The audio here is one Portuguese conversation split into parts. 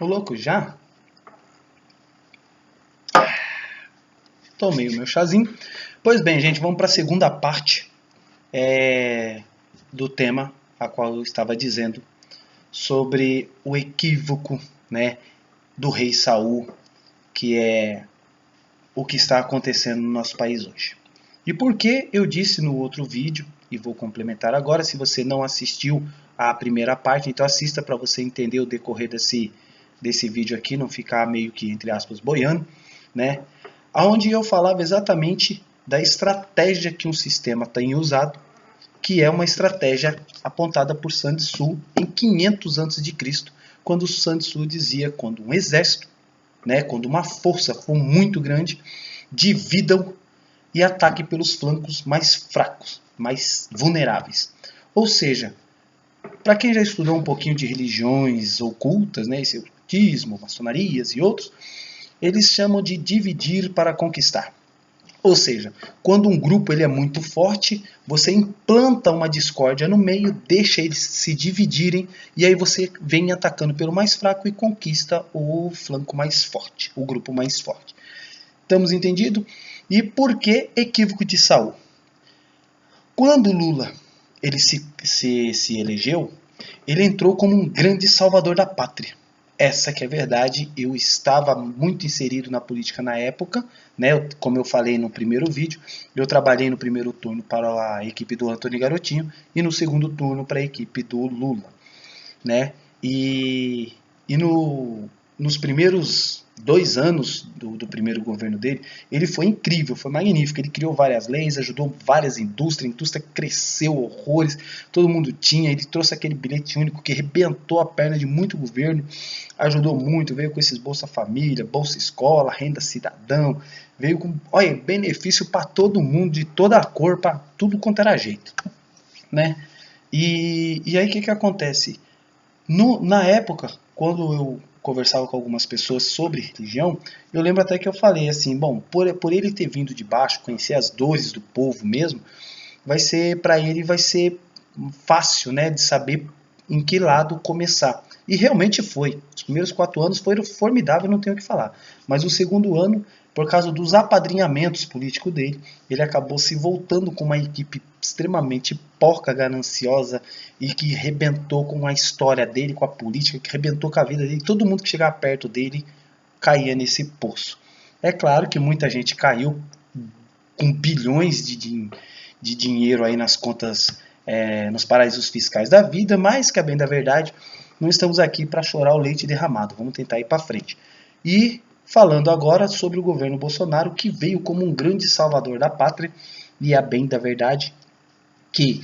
Ô louco, já? Tomei o meu chazinho. Pois bem, gente, vamos para a segunda parte do tema a qual eu estava dizendo sobre o equívoco, né, do rei Saul, que é o que está acontecendo no nosso país hoje. E por que eu disse no outro vídeo, e vou complementar agora, se você não assistiu à primeira parte, então assista para você entender o decorrer desse vídeo aqui, não ficar meio que, entre aspas, boiando, né? Onde eu falava exatamente da estratégia que um sistema tem usado, que é uma estratégia apontada por Sun Tzu em 500 a.C., quando Sun Tzu dizia quando um exército, né, quando uma força for muito grande, dividam e ataque pelos flancos mais fracos, mais vulneráveis. Ou seja, para quem já estudou um pouquinho de religiões ocultas, né, esse ocultismo, maçonarias e outros, eles chamam de dividir para conquistar. Ou seja, quando um grupo ele é muito forte, você implanta uma discórdia no meio, deixa eles se dividirem e aí você vem atacando pelo mais fraco e conquista o flanco mais forte, o grupo mais forte. Estamos entendidos? E por que equívoco de Saul? Quando Lula ele se elegeu, ele entrou como um grande salvador da pátria. Essa que é a verdade, eu estava muito inserido na política na época, né? Como eu falei no primeiro vídeo, eu trabalhei no primeiro turno para a equipe do Antônio Garotinho e no segundo turno para a equipe do Lula, né? E nos primeiros 2 anos do primeiro governo dele, ele foi incrível, foi magnífico. Ele criou várias leis, ajudou várias indústrias, a indústria cresceu horrores, todo mundo tinha. Ele trouxe aquele bilhete único que arrebentou a perna de muito governo, ajudou muito, veio com esses Bolsa Família, Bolsa Escola, Renda Cidadão, veio com, olha, benefício para todo mundo, de toda a cor, para tudo quanto era jeito, né? E aí o que acontece? Na época, quando eu conversava com algumas pessoas sobre religião, eu lembro até que eu falei assim, bom, por ele ter vindo de baixo, conhecer as dores do povo mesmo, para ele vai ser fácil, né, de saber em que lado começar. E realmente foi. Os primeiros 4 anos foram formidáveis, não tenho o que falar. Mas o segundo ano, por causa dos apadrinhamentos políticos dele, ele acabou se voltando com uma equipe extremamente porca, gananciosa e que rebentou com a história dele, com a política, que rebentou com a vida dele. Todo mundo que chegava perto dele caía nesse poço. É claro que muita gente caiu com bilhões de dinheiro aí nas contas, nos paraísos fiscais da vida, mas que a bem da verdade, não estamos aqui para chorar o leite derramado, vamos tentar ir para frente. E falando agora sobre o governo Bolsonaro, que veio como um grande salvador da pátria, e a bem da verdade, que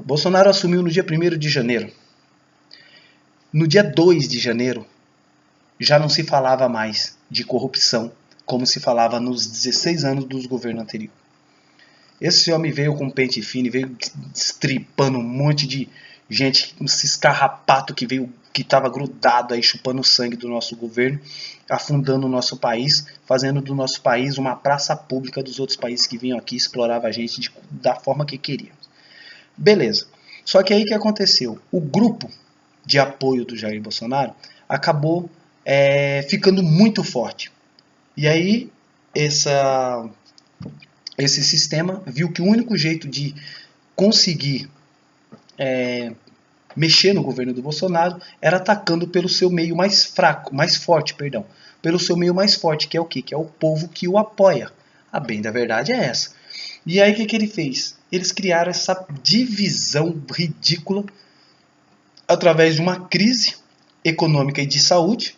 Bolsonaro assumiu no dia 1º de janeiro. No dia 2 de janeiro, já não se falava mais de corrupção, como se falava nos 16 anos dos governos anteriores. Esse homem veio com pente fino, veio destripando um monte de gente, esses carrapato que veio, que estava grudado aí, chupando o sangue do nosso governo, afundando o nosso país, fazendo do nosso país uma praça pública dos outros países que vinham aqui e exploravam a gente da forma que queriam. Beleza. Só que aí o que aconteceu? O grupo de apoio do Jair Bolsonaro acabou ficando muito forte. E aí esse sistema viu que o único jeito de conseguir mexer no governo do Bolsonaro era atacando pelo seu meio mais fraco, mais forte, perdão, pelo seu meio mais forte, que é o quê? Que é o povo que o apoia. A bem da verdade é essa. E aí o que ele fez? Eles criaram essa divisão ridícula através de uma crise econômica e de saúde,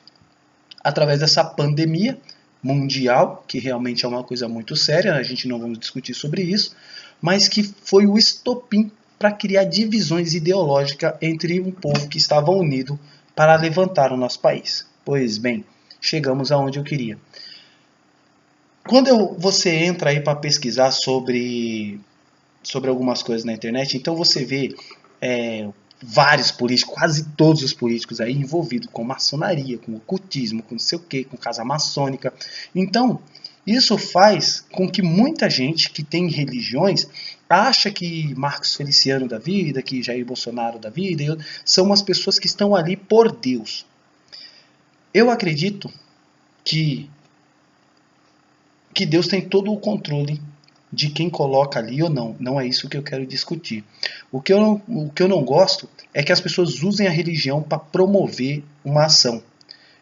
através dessa pandemia mundial, que realmente é uma coisa muito séria, a gente não vamos discutir sobre isso, mas que foi o estopim para criar divisões ideológicas entre um povo que estava unido para levantar o nosso país. Pois bem, chegamos aonde eu queria. Quando você entra aí para pesquisar sobre algumas coisas na internet, então você vê vários políticos, quase todos os políticos aí envolvidos com maçonaria, com ocultismo, com não sei o que, com casa maçônica. Então, isso faz com que muita gente que tem religiões acha que Marcos Feliciano da vida, que Jair Bolsonaro da vida, são as pessoas que estão ali por Deus. Eu acredito que Deus tem todo o controle de quem coloca ali ou não. Não é isso que eu quero discutir. O que eu não gosto é que as pessoas usem a religião para promover uma ação.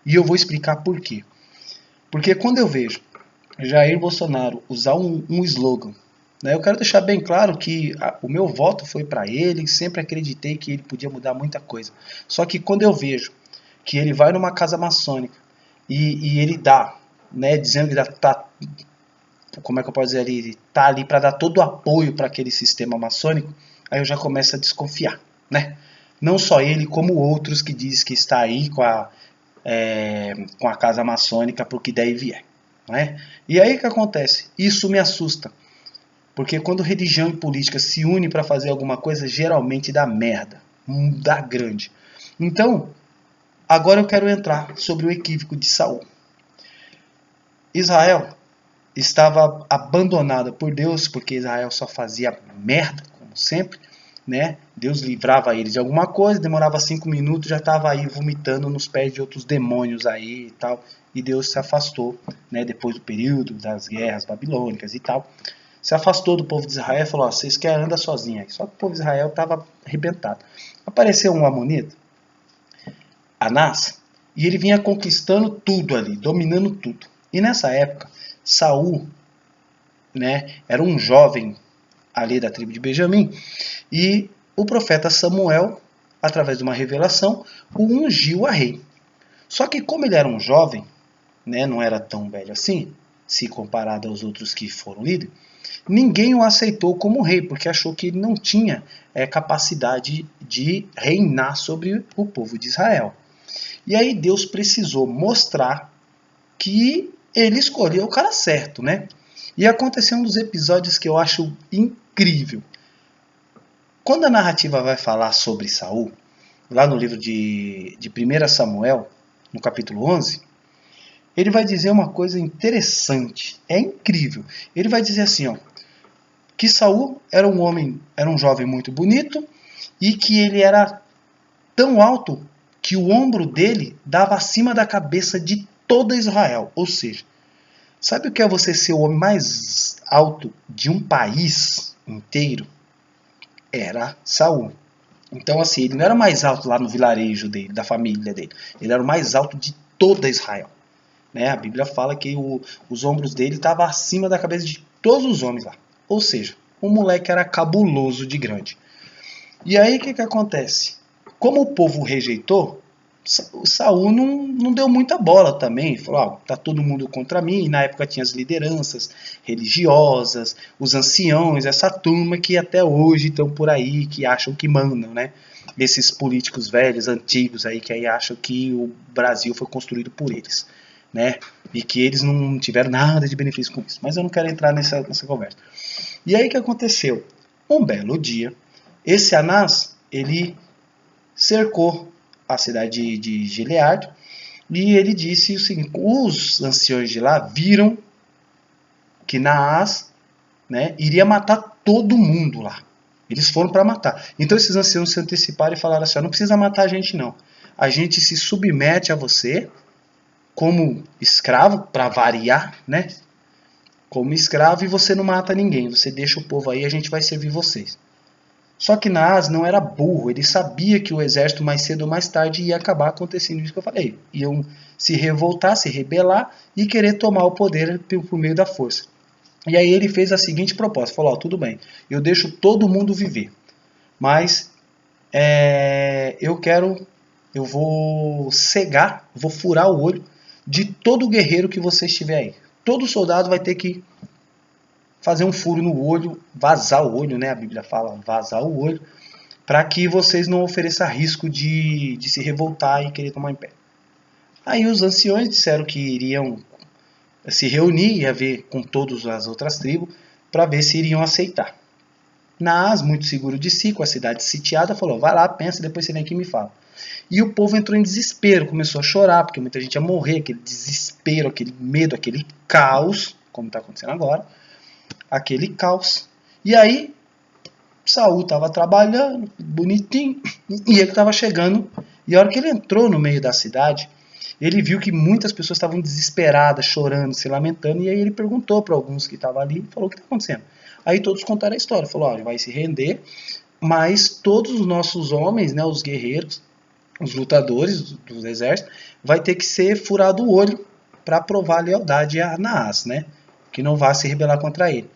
E eu vou explicar por quê. Porque quando eu vejo Jair Bolsonaro usar um slogan, né, eu quero deixar bem claro que o meu voto foi para ele, sempre acreditei que ele podia mudar muita coisa. Só que quando eu vejo que ele vai numa casa maçônica e ele dá, né, dizendo que está, como é que eu posso dizer, ele tá ali para dar todo o apoio para aquele sistema maçônico, aí eu já começo a desconfiar, né? Não só ele, como outros que diz que está aí com a casa maçônica para o que der e vier, né? E aí o que acontece? Isso me assusta, porque quando religião e política se unem para fazer alguma coisa, geralmente dá merda, dá grande. Então, agora eu quero entrar sobre o equívoco de Saul. Israel estava abandonada por Deus, porque Israel só fazia merda, como sempre, né? Deus livrava eles de alguma coisa, demorava 5 minutos, já estava aí vomitando nos pés de outros demônios aí e tal, e Deus se afastou, né? Depois do período das guerras babilônicas e tal, se afastou do povo de Israel e falou, vocês querem andar sozinhos aí. Só que o povo de Israel estava arrebentado. Apareceu um amonita, Anás, e ele vinha conquistando tudo ali, dominando tudo. E nessa época, Saul, né, era um jovem ali da tribo de Benjamim, e o profeta Samuel, através de uma revelação, o ungiu a rei. Só que como ele era um jovem, né, não era tão velho assim, se comparado aos outros que foram líderes, ninguém o aceitou como rei, porque achou que ele não tinha capacidade de reinar sobre o povo de Israel. E aí Deus precisou mostrar que ele escolheu o cara certo, né? E aconteceu um dos episódios que eu acho incrível. Quando a narrativa vai falar sobre Saul, lá no livro de 1 Samuel, no capítulo 11, ele vai dizer uma coisa interessante, é incrível. Ele vai dizer assim, ó, que Saul era um jovem muito bonito e que ele era tão alto que o ombro dele dava acima da cabeça de toda Israel. Ou seja, sabe o que é você ser o homem mais alto de um país inteiro? Era Saul. Então, assim, ele não era o mais alto lá no vilarejo dele, da família dele. Ele era o mais alto de toda Israel. Né? A Bíblia fala que os ombros dele estavam acima da cabeça de todos os homens lá. Ou seja, o moleque era cabuloso de grande. E aí o que acontece? Como o povo rejeitou, Saul não deu muita bola também. Falou, tá todo mundo contra mim. E na época tinha as lideranças religiosas, os anciões, essa turma que até hoje estão por aí, que acham que mandam, né? Esses políticos velhos, antigos aí, que aí acham que o Brasil foi construído por eles, né? E que eles não tiveram nada de benefício com isso. Mas eu não quero entrar nessa conversa. E aí o que aconteceu? Um belo dia, esse Anás, ele cercou a cidade de Gileade e ele disse o seguinte, os anciões de lá viram que Naás, né, iria matar todo mundo lá. Eles foram para matar. Então esses anciãos se anteciparam e falaram assim, não precisa matar a gente não. A gente se submete a você como escravo, para variar, né? Como escravo, e você não mata ninguém. Você deixa o povo aí e a gente vai servir vocês. Só que Naás não era burro, ele sabia que o exército mais cedo ou mais tarde ia acabar acontecendo isso que eu falei. Iam se revoltar, se rebelar e querer tomar o poder por meio da força. E aí ele fez a seguinte proposta, falou, tudo bem, eu deixo todo mundo viver, mas eu vou cegar, vou furar o olho de todo guerreiro que você estiver aí. Todo soldado vai ter que fazer um furo no olho, vazar o olho, né? A Bíblia fala vazar o olho, para que vocês não ofereçam risco de se revoltar e querer tomar império. Aí os anciões disseram que iriam se reunir e ver com todas as outras tribos para ver se iriam aceitar. Naás, muito seguro de si, com a cidade sitiada, falou, vai lá, pensa, depois você vem aqui e me fala. E o povo entrou em desespero, começou a chorar, porque muita gente ia morrer, aquele desespero, aquele medo, aquele caos, como está acontecendo agora, aquele caos. E aí, Saul estava trabalhando, bonitinho, e ele estava chegando, e a hora que ele entrou no meio da cidade, ele viu que muitas pessoas estavam desesperadas, chorando, se lamentando, e aí ele perguntou para alguns que estavam ali, falou: o que está acontecendo? Aí todos contaram a história, falou: ó, ele vai se render, mas todos os nossos homens, né, os guerreiros, os lutadores dos exércitos, vai ter que ser furado o olho para provar a lealdade a Naás, né, que não vá se rebelar contra ele.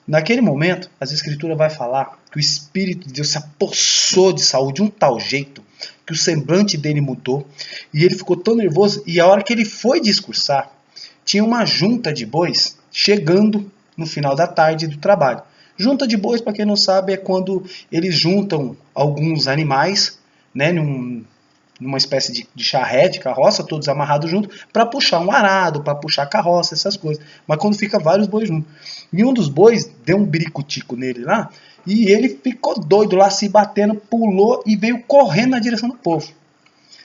Naquele momento, as escrituras vai falar que o Espírito de Deus se apossou de Saul de um tal jeito que o semblante dele mudou e ele ficou tão nervoso, e a hora que ele foi discursar, tinha uma junta de bois chegando no final da tarde do trabalho. Junta de bois, para quem não sabe, é quando eles juntam alguns animais, né, numa espécie de charrete, carroça, todos amarrados juntos, para puxar um arado, para puxar carroça, essas coisas. Mas quando fica vários bois juntos. E um dos bois deu um biricutico nele lá, e ele ficou doido lá, se batendo, pulou e veio correndo na direção do povo.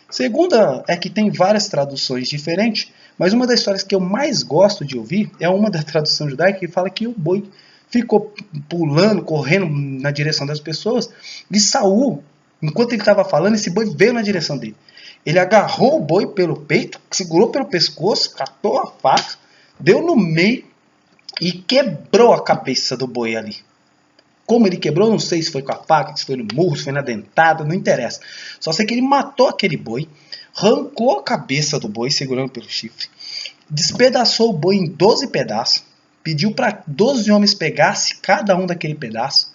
Segunda é que tem várias traduções diferentes, mas uma das histórias que eu mais gosto de ouvir é uma da tradução judaica que fala que o boi ficou pulando, correndo na direção das pessoas, e Saul, enquanto ele estava falando, esse boi veio na direção dele. Ele agarrou o boi pelo peito, segurou pelo pescoço, catou a faca, deu no meio e quebrou a cabeça do boi ali. Como ele quebrou, não sei se foi com a faca, se foi no murro, se foi na dentada, não interessa. Só sei que ele matou aquele boi, arrancou a cabeça do boi, segurando pelo chifre, despedaçou o boi em 12 pedaços, pediu para 12 homens pegassem cada um daquele pedaço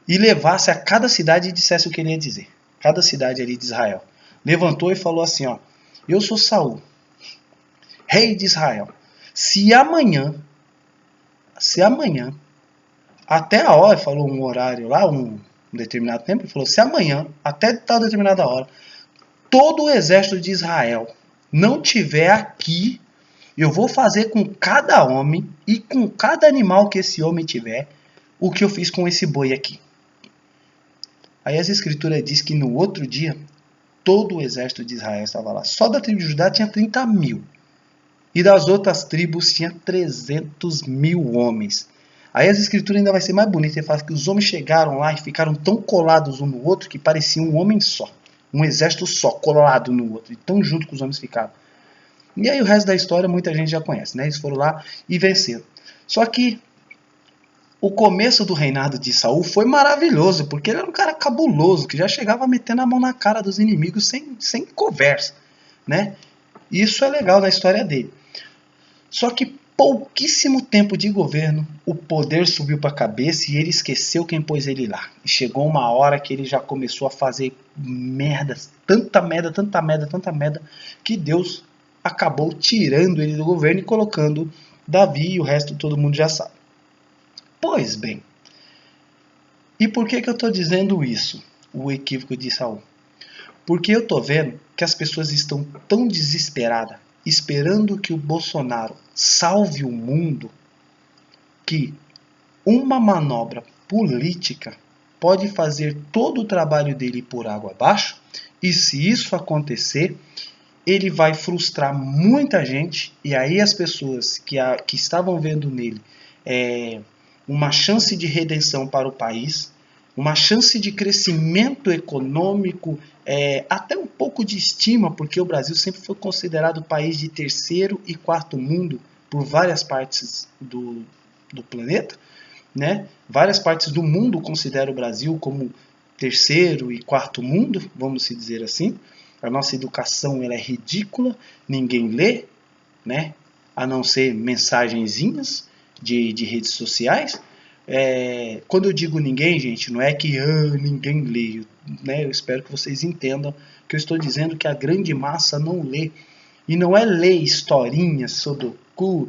e levasse a cada cidade e dissesse o que ele ia dizer. Cada cidade ali de Israel. Levantou e falou assim, ó: eu sou Saul, rei de Israel. Se amanhã, até a hora, falou um horário lá, um determinado tempo, ele falou: se amanhã, até tal determinada hora, todo o exército de Israel não tiver aqui, eu vou fazer com cada homem e com cada animal que esse homem tiver, o que eu fiz com esse boi aqui. Aí as escrituras diz que no outro dia, todo o exército de Israel estava lá. Só da tribo de Judá tinha 30 mil. E das outras tribos tinha 300 mil homens. Aí as escrituras ainda vai ser mais bonita. Ele fala que os homens chegaram lá e ficaram tão colados um no outro que parecia um homem só. Um exército só, colado no outro. E tão junto que os homens ficaram. E aí o resto da história muita gente já conhece, né? Eles foram lá e venceram. Só que o começo do reinado de Saul foi maravilhoso, porque ele era um cara cabuloso, que já chegava metendo a mão na cara dos inimigos sem conversa, né? E isso é legal na história dele. Só que pouquíssimo tempo de governo, o poder subiu para a cabeça e ele esqueceu quem pôs ele lá. E chegou uma hora que ele já começou a fazer merdas, tanta merda, que Deus acabou tirando ele do governo e colocando Davi, e o resto todo mundo já sabe. Pois bem, e por que eu estou dizendo isso, o equívoco de Saul? Porque eu estou vendo que as pessoas estão tão desesperadas, esperando que o Bolsonaro salve o mundo, que uma manobra política pode fazer todo o trabalho dele por água abaixo, e se isso acontecer, ele vai frustrar muita gente, e aí as pessoas que estavam vendo nele uma chance de redenção para o país, uma chance de crescimento econômico, até um pouco de estima, porque o Brasil sempre foi considerado país de terceiro e quarto mundo por várias partes do planeta, né? Várias partes do mundo consideram o Brasil como terceiro e quarto mundo, vamos se dizer assim. A nossa educação ela é ridícula, ninguém lê, né? A não ser mensagenzinhas de redes sociais. Quando eu digo ninguém, gente, não é que ninguém lê, né? Eu espero que vocês entendam que eu estou dizendo que a grande massa não lê. E não é ler historinhas, sudoku,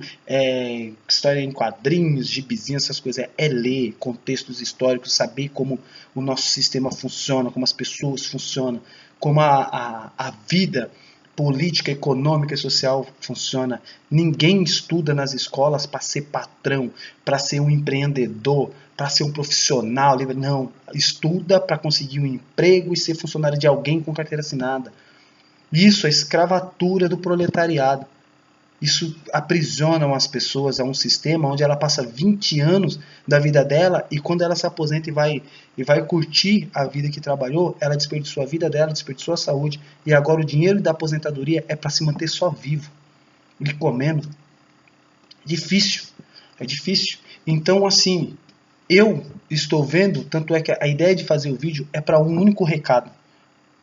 história em quadrinhos, gibizinhos, essas coisas. É ler contextos históricos, saber como o nosso sistema funciona, como as pessoas funcionam, como a vida política, econômica e social funciona. Ninguém estuda nas escolas para ser patrão, para ser um empreendedor, para ser um profissional. Não, estuda para conseguir um emprego e ser funcionário de alguém com carteira assinada. Isso é escravatura do proletariado. Isso aprisiona as pessoas a um sistema onde ela passa 20 anos da vida dela e quando ela se aposenta e vai curtir a vida que trabalhou, ela desperdiçou a vida dela, desperdiçou a saúde e agora o dinheiro da aposentadoria é para se manter só vivo e comendo. Difícil, é difícil. Então, assim, eu estou vendo, tanto é que a ideia de fazer o vídeo é para um único recado.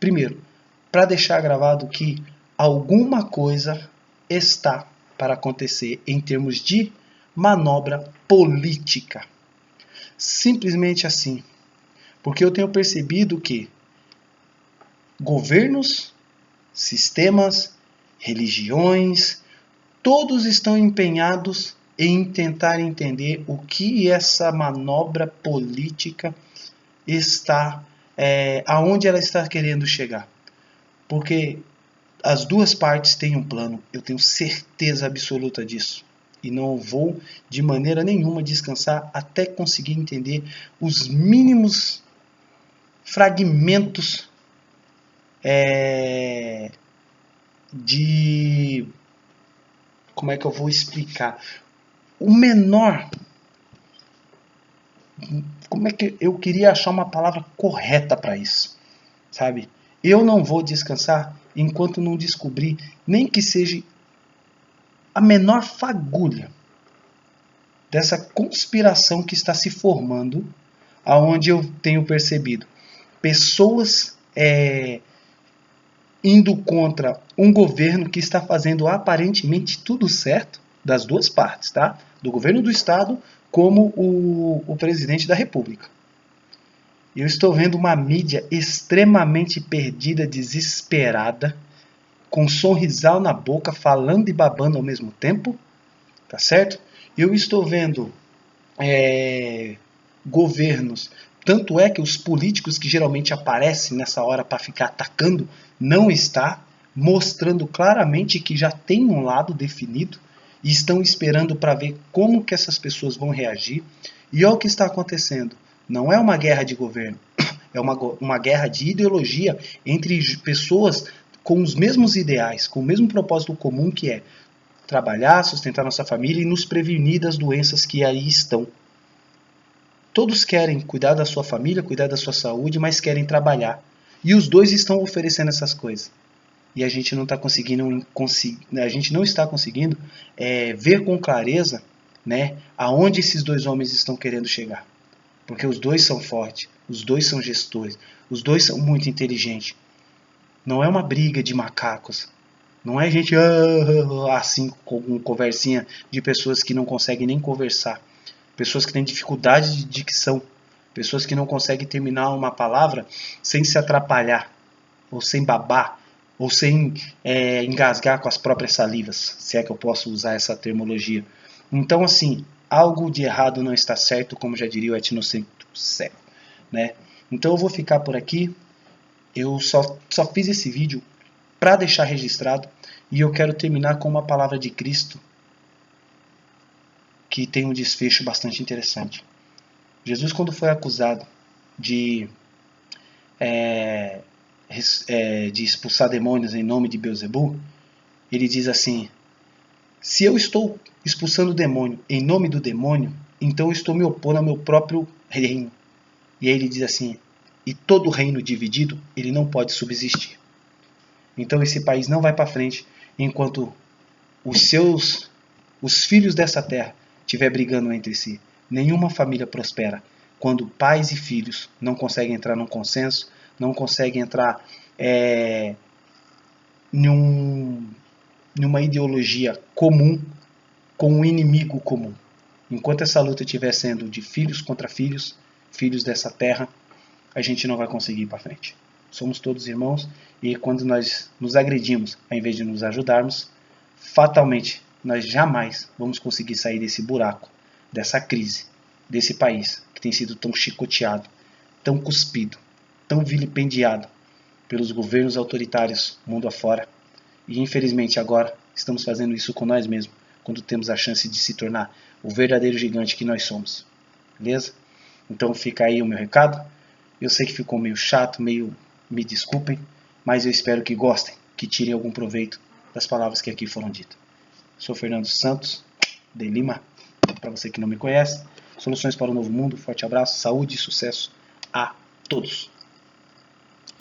Primeiro, para deixar gravado que alguma coisa está para acontecer em termos de manobra política. Simplesmente assim. Porque eu tenho percebido que governos, sistemas, religiões, todos estão empenhados em tentar entender o que essa manobra política está, aonde ela está querendo chegar. Porque as duas partes têm um plano, eu tenho certeza absoluta disso. E não vou de maneira nenhuma descansar até conseguir entender os mínimos fragmentos de... Como é que eu vou explicar? O menor... Como é que eu queria achar uma palavra correta para isso, sabe? Eu não vou descansar enquanto não descobrir nem que seja a menor fagulha dessa conspiração que está se formando, aonde eu tenho percebido pessoas indo contra um governo que está fazendo aparentemente tudo certo, das duas partes, tá? Do governo do estado como o presidente da república. Eu estou vendo uma mídia extremamente perdida, desesperada, com um sorrisal na boca, falando e babando ao mesmo tempo, tá certo? Eu estou vendo governos, tanto é que os políticos que geralmente aparecem nessa hora para ficar atacando, não está, mostrando claramente que já tem um lado definido e estão esperando para ver como que essas pessoas vão reagir. E olha o que está acontecendo. Não é uma guerra de governo, é uma guerra de ideologia entre pessoas com os mesmos ideais, com o mesmo propósito comum, que é trabalhar, sustentar nossa família e nos prevenir das doenças que aí estão. Todos querem cuidar da sua família, cuidar da sua saúde, mas querem trabalhar. E os dois estão oferecendo essas coisas. E a gente não está conseguindo, ver com clareza, né, aonde esses dois homens estão querendo chegar. Porque os dois são fortes, os dois são gestores, os dois são muito inteligentes. Não é uma briga de macacos. Não é gente assim, com conversinha de pessoas que não conseguem nem conversar. Pessoas que têm dificuldade de dicção. Pessoas que não conseguem terminar uma palavra sem se atrapalhar, ou sem babar, ou sem engasgar com as próprias salivas, se é que eu posso usar essa terminologia. Então, assim, algo de errado não está certo, como já diria o etnocentro cego, né? Então eu vou ficar por aqui. Eu só fiz esse vídeo para deixar registrado e eu quero terminar com uma palavra de Cristo que tem um desfecho bastante interessante. Jesus, quando foi acusado de expulsar demônios em nome de Beelzebul, ele diz assim: se eu estou expulsando o demônio em nome do demônio, então eu estou me opondo ao meu próprio reino. E aí ele diz assim: e todo reino dividido, ele não pode subsistir. Então esse país não vai para frente enquanto os filhos dessa terra estiver brigando entre si. Nenhuma família prospera quando pais e filhos não conseguem entrar num consenso, não conseguem entrar numa ideologia comum, com um inimigo comum. Enquanto essa luta estiver sendo de filhos contra filhos, filhos dessa terra, a gente não vai conseguir ir para frente. Somos todos irmãos e quando nós nos agredimos, ao invés de nos ajudarmos, fatalmente nós jamais vamos conseguir sair desse buraco, dessa crise, desse país que tem sido tão chicoteado, tão cuspido, tão vilipendiado pelos governos autoritários mundo afora. E infelizmente agora estamos fazendo isso com nós mesmos, quando temos a chance de se tornar o verdadeiro gigante que nós somos. Beleza? Então fica aí o meu recado. Eu sei que ficou meio chato, me desculpem, mas eu espero que gostem, que tirem algum proveito das palavras que aqui foram ditas. Sou Fernando Santos, de Lima, para você que não me conhece. Soluções para o Novo Mundo, forte abraço, saúde e sucesso a todos.